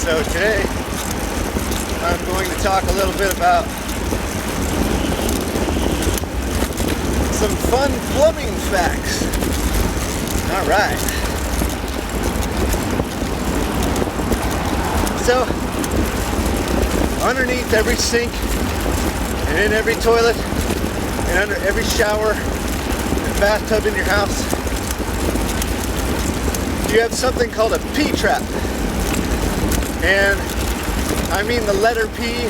So today I'm going to talk a little bit about some fun plumbing facts. All right. So underneath every sink and in every toilet and under every shower and bathtub in your house, you have something called a P-trap. And I mean the letter P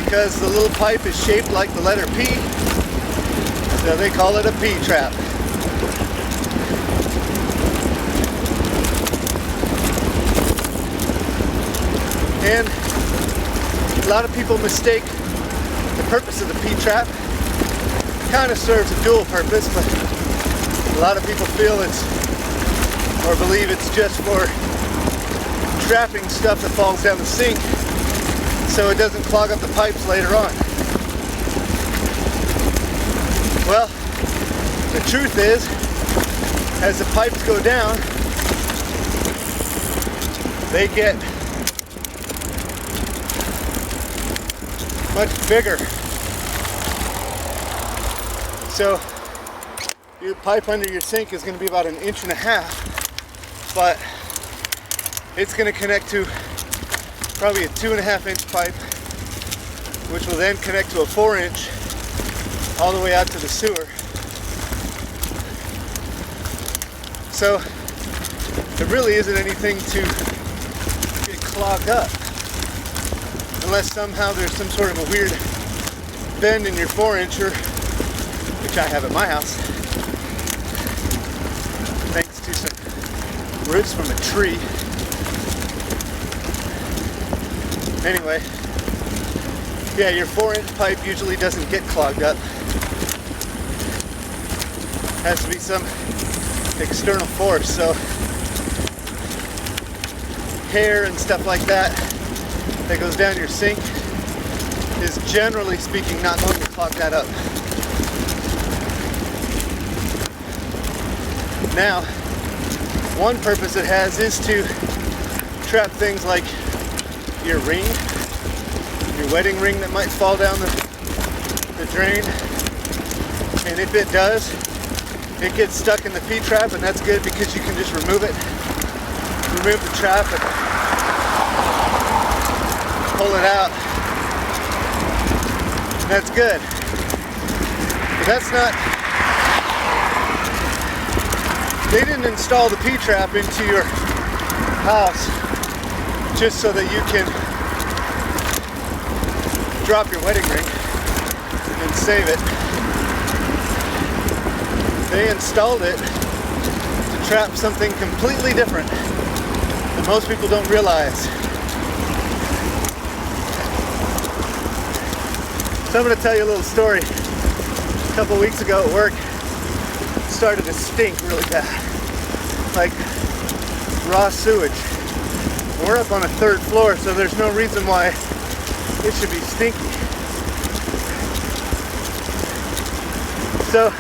because the little pipe is shaped like the letter P, so they call it a P-trap. And a lot of people mistake the purpose of the P-trap. It kind of serves a dual purpose, but a lot of people feel or believe it's just for trapping stuff that falls down the sink so it doesn't clog up the pipes later on. Well, the truth is, as the pipes go down, they get much bigger. So your pipe under your sink is going to be about 1.5 inches, but it's going to connect to probably a 2.5-inch pipe, which will then connect to a 4-inch all the way out to the sewer. So there really isn't anything to get clogged up, unless somehow there's some sort of a weird bend in your 4-incher, which I have at my house, thanks to some roots from a tree. Anyway, yeah, your 4-inch pipe usually doesn't get clogged up. Has to be some external force, so hair and stuff like that goes down your sink is, generally speaking, not going to clog that up. Now, one purpose it has is to trap things like your ring, your wedding ring that might fall down the drain. And if it does, it gets stuck in the P-trap, and that's good because you can just remove it, remove the trap and pull it out. That's good. But that's not, they didn't install the P-trap into your house just so that you can drop your wedding ring and save it. They installed it to trap something completely different that most people don't realize. So I'm going to tell you a little story. A couple weeks ago at work, it started to stink really bad, like raw sewage. We're up on a 3rd floor, so there's no reason why it should be stinky. So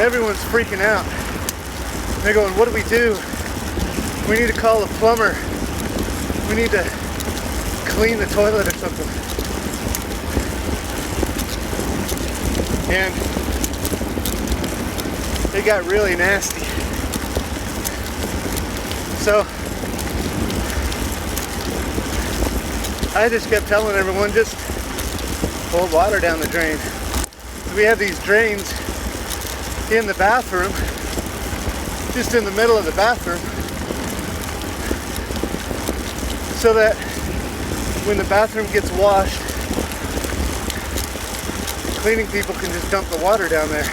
everyone's freaking out. They're going, what do we do? We need to call a plumber. We need to clean the toilet or something. And it got really nasty. So I just kept telling everyone, just pour water down the drain. We have these drains in the bathroom, just in the middle of the bathroom, so that when the bathroom gets washed, the cleaning people can just dump the water down there.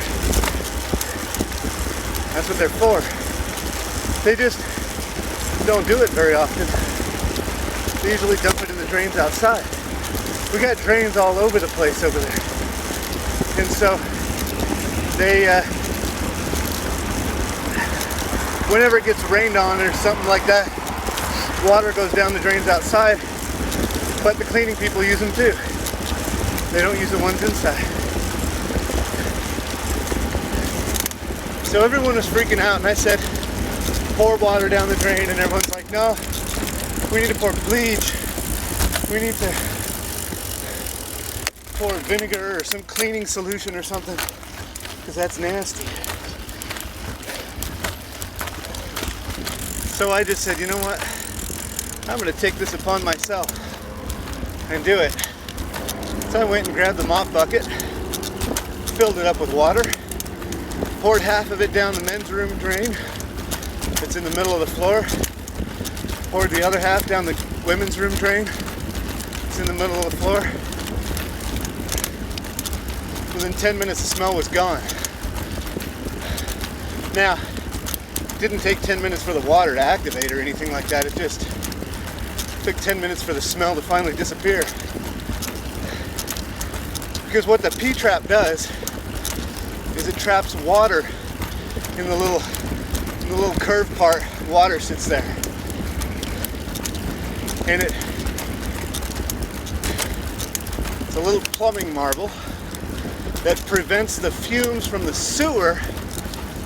That's what they're for. They just don't do it very often. They usually dump it in the drains outside. We got drains all over the place over there. And so they, whenever it gets rained on or something like that, water goes down the drains outside, but the cleaning people use them too. They don't use the ones inside. So everyone was freaking out, and I said, pour water down the drain, and everyone's like, no, We need to pour bleach. We need to pour vinegar or some cleaning solution or something, because that's nasty. So I just said, you know what? I'm going to take this upon myself and do it. So I went and grabbed the mop bucket, filled it up with water, poured half of it down the men's room drain. It's in the middle of the floor. Poured the other half down the women's room drain. It's in the middle of the floor. Within 10 minutes, the smell was gone. Now, it didn't take 10 minutes for the water to activate or anything like that. It just took 10 minutes for the smell to finally disappear. Because what the P-trap does is it traps water in the little curved part. Water sits there. And it's a little plumbing marble that prevents the fumes from the sewer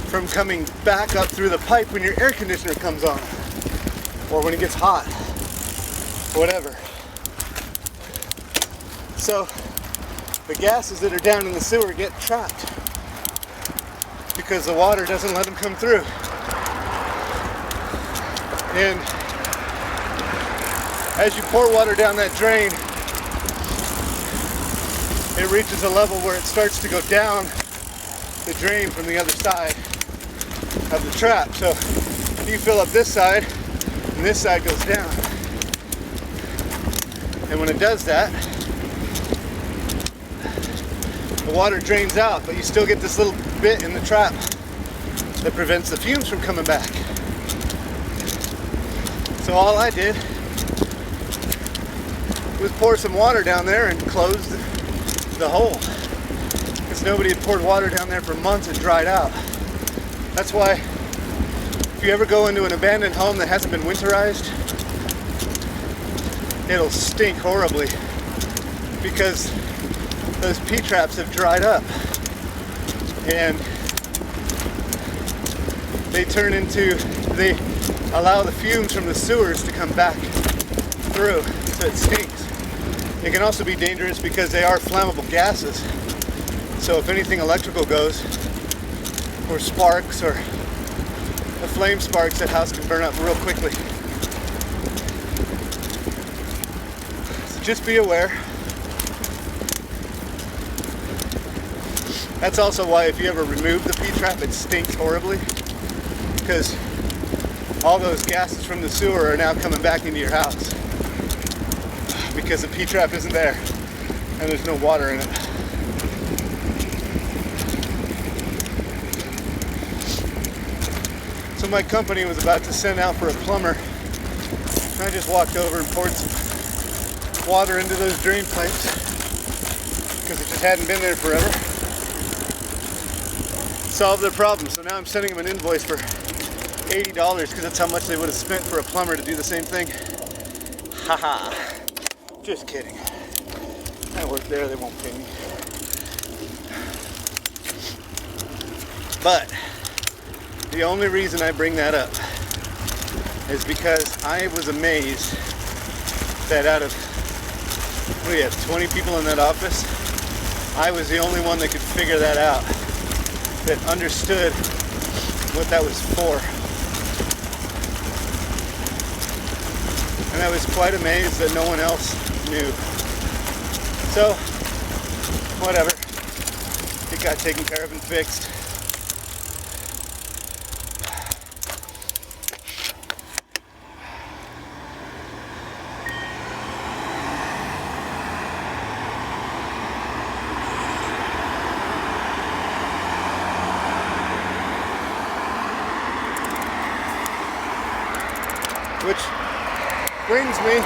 from coming back up through the pipe when your air conditioner comes on, or when it gets hot, whatever. So the gases that are down in the sewer get trapped because the water doesn't let them come through. And as you pour water down that drain, it reaches a level where it starts to go down the drain from the other side of the trap. So you fill up this side, and this side goes down. And when it does that, the water drains out, but you still get this little bit in the trap that prevents the fumes from coming back. So all I did was pour some water down there and close the hole, because nobody had poured water down there for months. It dried out. That's why if you ever go into an abandoned home that hasn't been winterized, it'll stink horribly, because those P-traps have dried up and they allow the fumes from the sewers to come back through, so it stinks. It can also be dangerous because they are flammable gases. So if anything electrical goes, or sparks, or a flame sparks, that house can burn up real quickly. So just be aware. That's also why if you ever remove the P-trap, it stinks horribly, because all those gases from the sewer are now coming back into your house, because the P-trap isn't there and there's no water in it. So my company was about to send out for a plumber, and I just walked over and poured some water into those drain pipes, because it just hadn't been there forever. Solved their problem. So now I'm sending them an invoice for $80, because that's how much they would have spent for a plumber to do the same thing. Haha. Just kidding. I work there, they won't pay me. But the only reason I bring that up is because I was amazed that out of, what do you have, 20 people in that office, I was the only one that could figure that out, that understood what that was for. And I was quite amazed that no one else knew. So, whatever. It got taken care of and fixed. Which brings me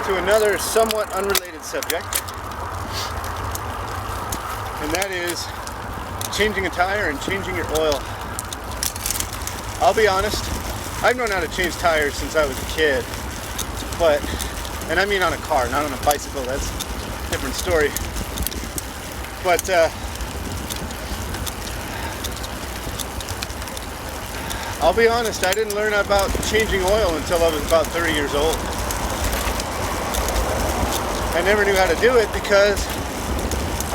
to another somewhat unrelated subject, and that is changing a tire and changing your oil. I'll be honest, I've known how to change tires since I was a kid, and I mean on a car, not on a bicycle. That's a different story. But I'll be honest, I didn't learn about changing oil until I was about 30 years old. I never knew how to do it because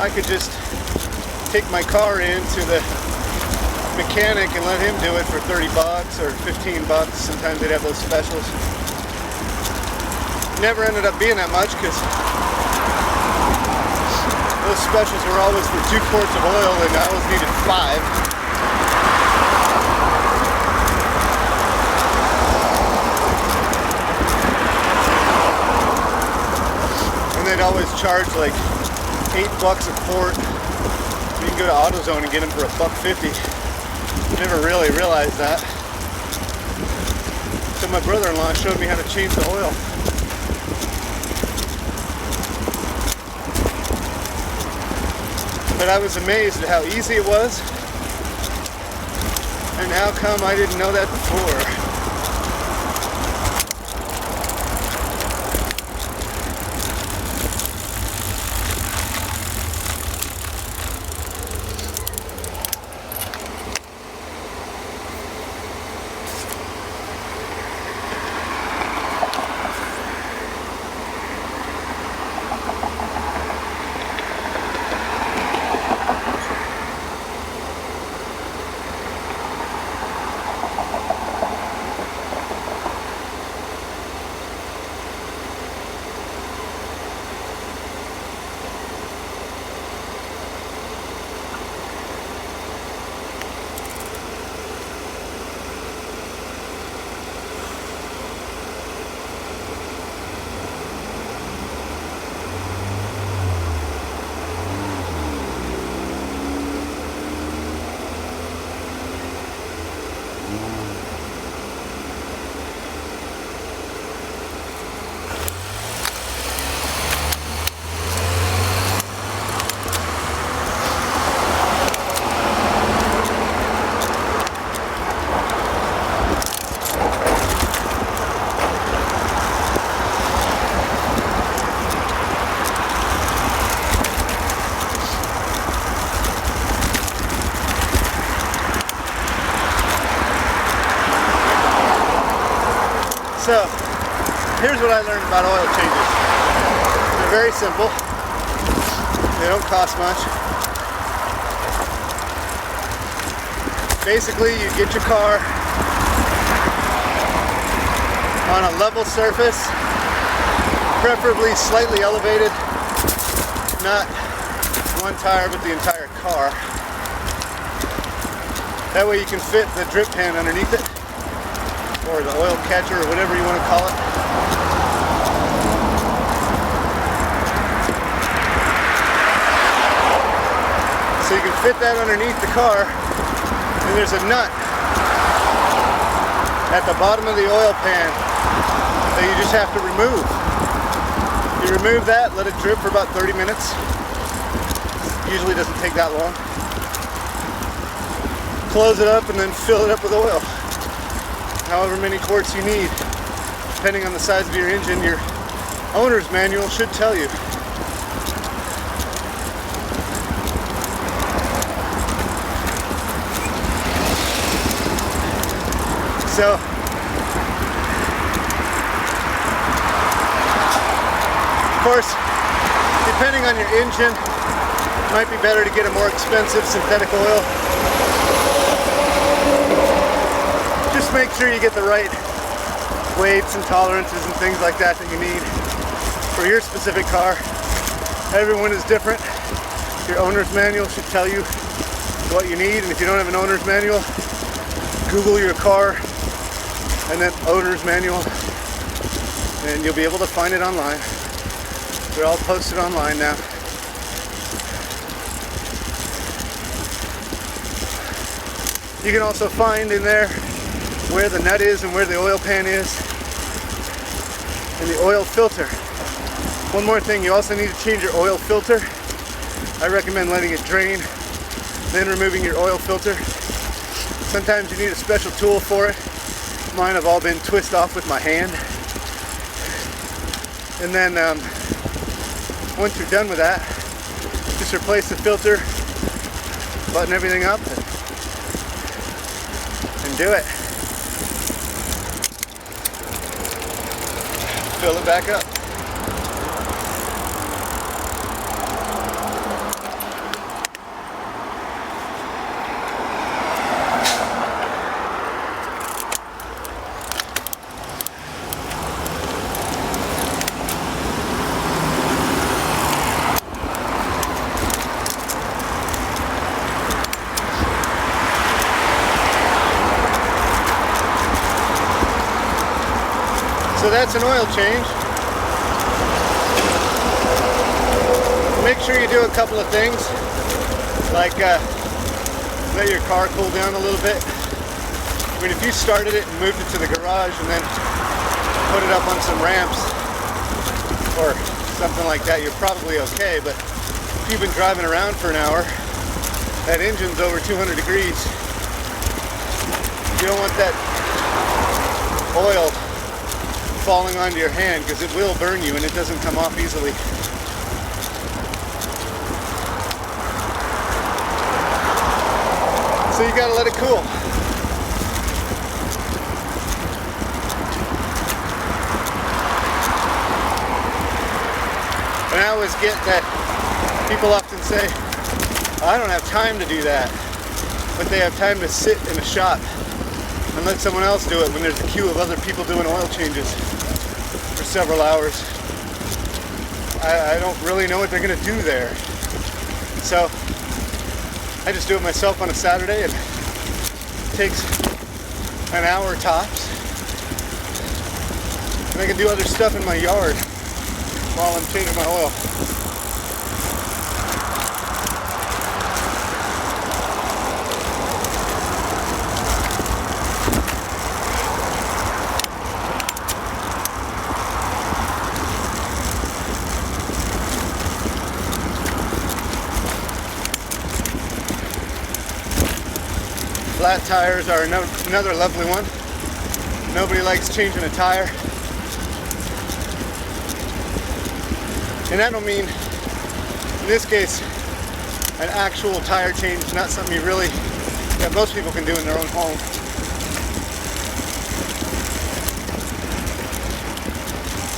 I could just take my car into the mechanic and let him do it for 30 bucks or 15 bucks. Sometimes they'd have those specials. Never ended up being that much because those specials were always for 2 quarts of oil and I always needed 5. They'd always charge like $8 a quart. You can go to AutoZone and get them for $1.50. Never really realized that. So my brother-in-law showed me how to change the oil. But I was amazed at how easy it was. And how come I didn't know that before? So, here's what I learned about oil changes. They're very simple. They don't cost much. Basically, you get your car on a level surface, preferably slightly elevated, not one tire, but the entire car. That way you can fit the drip pan underneath it, or the oil catcher, or whatever you want to call it. So you can fit that underneath the car, and there's a nut at the bottom of the oil pan that you just have to remove. You remove that, let it drip for about 30 minutes. Usually doesn't take that long. Close it up and then fill it up with oil. However many quarts you need, depending on the size of your engine. Your owner's manual should tell you. So, of course, depending on your engine, it might be better to get a more expensive synthetic oil. Just make sure you get the right weights and tolerances and things like that that you need for your specific car. Everyone is different. Your owner's manual should tell you what you need, and if you don't have an owner's manual, Google your car and then owner's manual, and you'll be able to find it online. They're all posted online now. You can also find in there where the nut is and where the oil pan is and the oil filter. One more thing, you also need to change your oil filter. I recommend letting it drain, then removing your oil filter. Sometimes you need a special tool for it. Mine have all been twisted off with my hand. And then once you're done with that, just replace the filter, button everything up, and do it. fill it back up. So that's an oil change. Make sure you do a couple of things, like let your car cool down a little bit. I mean, if you started it and moved it to the garage and then put it up on some ramps or something like that, you're probably okay. But if you've been driving around for an hour, that engine's over 200 degrees. You don't want that oil falling onto your hand, because it will burn you and it doesn't come off easily. So you gotta let it cool. And I always get that people often say, I don't have time to do that, but they have time to sit in a shop and let someone else do it when there's a queue of other people doing oil changes for several hours. I don't really know what they're gonna do there. So I just do it myself on a Saturday, and it takes an hour tops. And I can do other stuff in my yard while I'm changing my oil. Flat tires are another lovely one. Nobody likes changing a tire. And I don't mean, in this case, an actual tire change, not something that most people can do in their own home.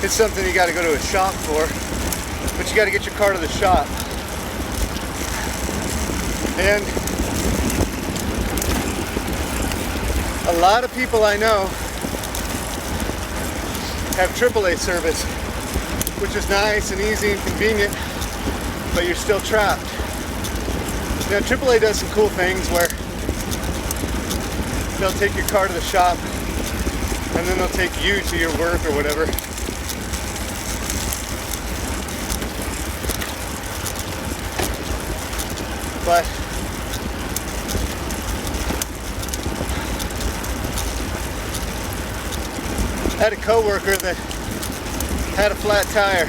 It's something you gotta go to a shop for, but you gotta get your car to the shop. And a lot of people I know have AAA service, which is nice and easy and convenient, but you're still trapped. Now, AAA does some cool things where they'll take your car to the shop and then they'll take you to your work or whatever. But I had a coworker that had a flat tire.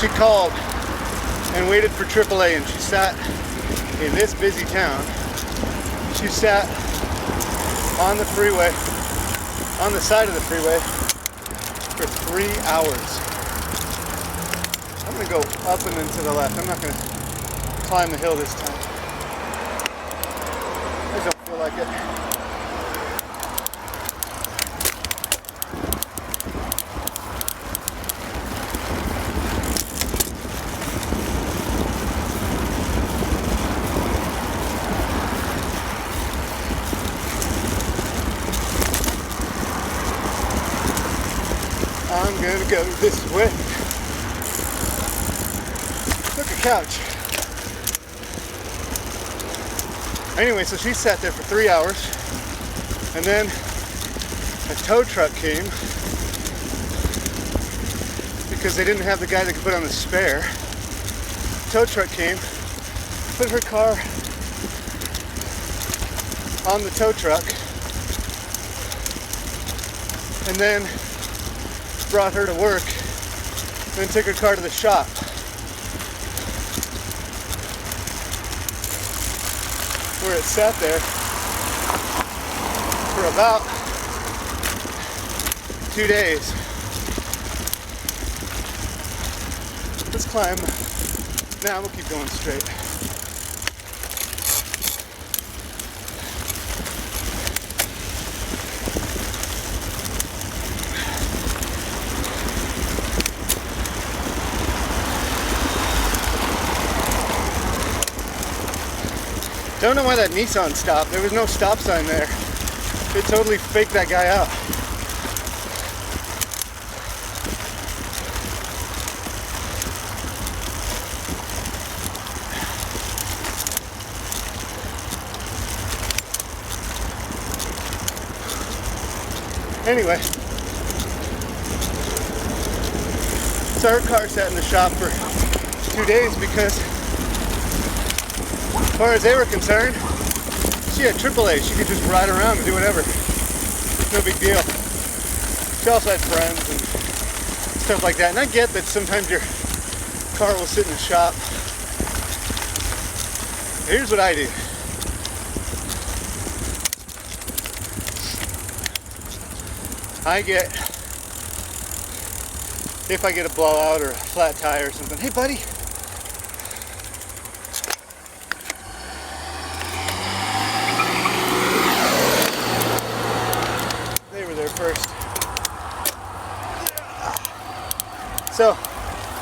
She called and waited for AAA, and she sat in this busy town. She sat on the freeway, on the side of the freeway, for 3 hours. I'm gonna go up and then to the left. I'm not gonna climb the hill this time. I just don't feel like it. I'm gonna go this way. Look, a couch. Anyway, so she sat there for 3 hours, and then a tow truck came because they didn't have the guy that could put on the spare. Tow truck came, put her car on the tow truck, and then brought her to work, and then took her car to the shop. Where it sat there for about 2 days. Let's climb. Now we'll keep going straight. Don't know why that Nissan stopped. There was no stop sign there. It totally faked that guy out. Anyway, so her car sat in the shop for 2 days because, as far as they were concerned, she had AAA. She could just ride around and do whatever. No big deal. She also had friends and stuff like that. And I get that sometimes your car will sit in the shop. Here's what I do. If I get a blowout or a flat tire or something, hey buddy. They were there first. So,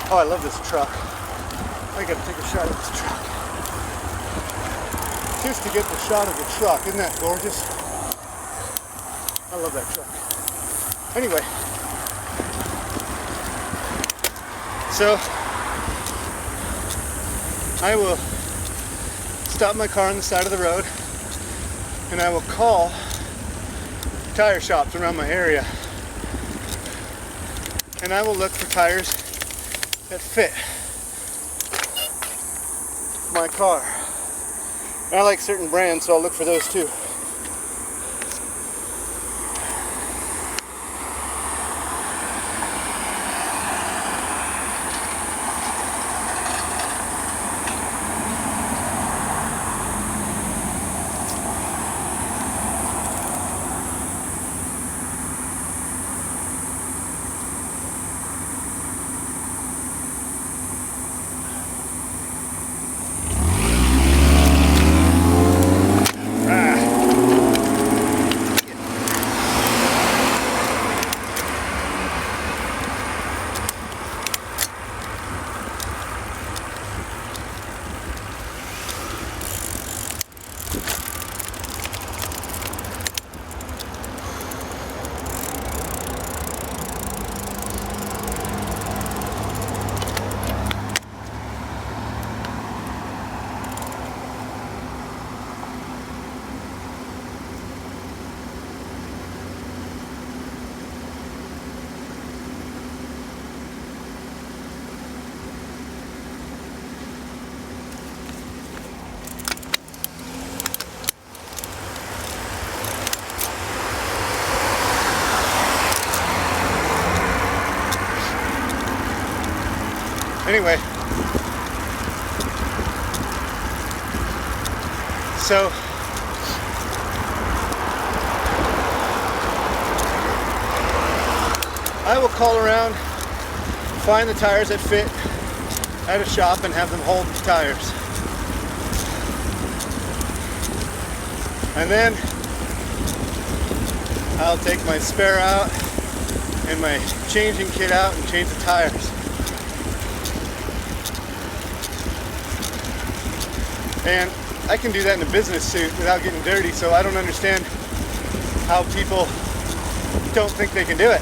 oh, I love this truck. I gotta take a shot of this truck. Just to get the shot of the truck, isn't that gorgeous? I love that truck. Anyway, so I will stop my car on the side of the road and I will call tire shops around my area and I will look for tires that fit my car. And I like certain brands, so I'll look for those too. Anyway, so I will call around, find the tires that fit at a shop and have them hold the tires. And then I'll take my spare out and my changing kit out and change the tires. And I can do that in a business suit without getting dirty, so I don't understand how people don't think they can do it.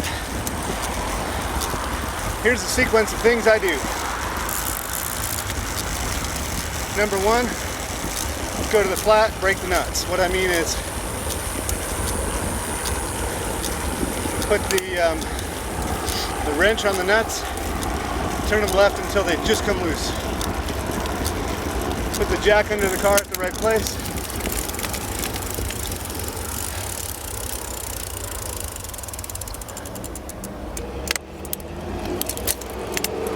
Here's the sequence of things I do. Number one, go to the flat, break the nuts. What I mean is put the wrench on the nuts, turn them left until they just come loose. Put the jack under the car at the right place.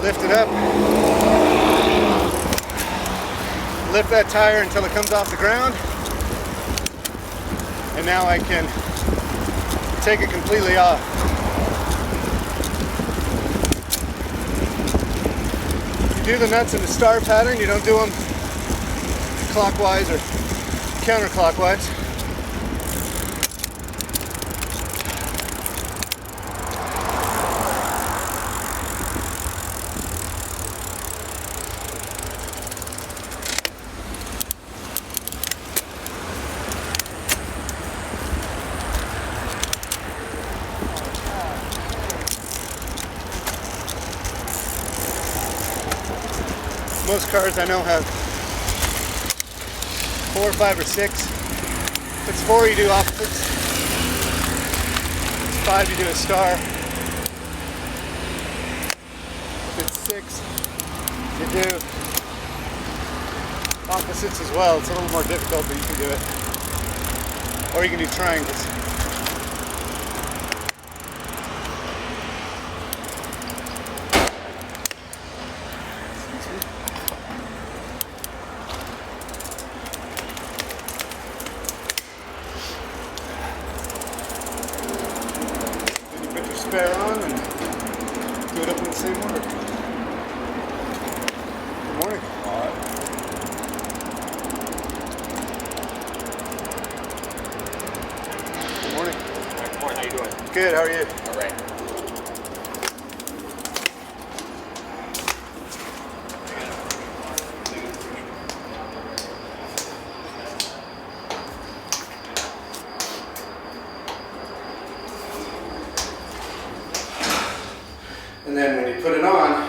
Lift it up. Lift that tire until it comes off the ground. And now I can take it completely off. You do the nuts in the star pattern, you don't do them clockwise or counterclockwise. Most cars I know have 4 or 5 or 6. If it's 4, you do opposites. If it's 5, you do a star. If it's 6, you do opposites as well. It's a little more difficult, but you can do it. Or you can do triangles. Spare on and do it up in the same order. Good morning. All right. Good morning. Good morning. How you doing? Good. How are you?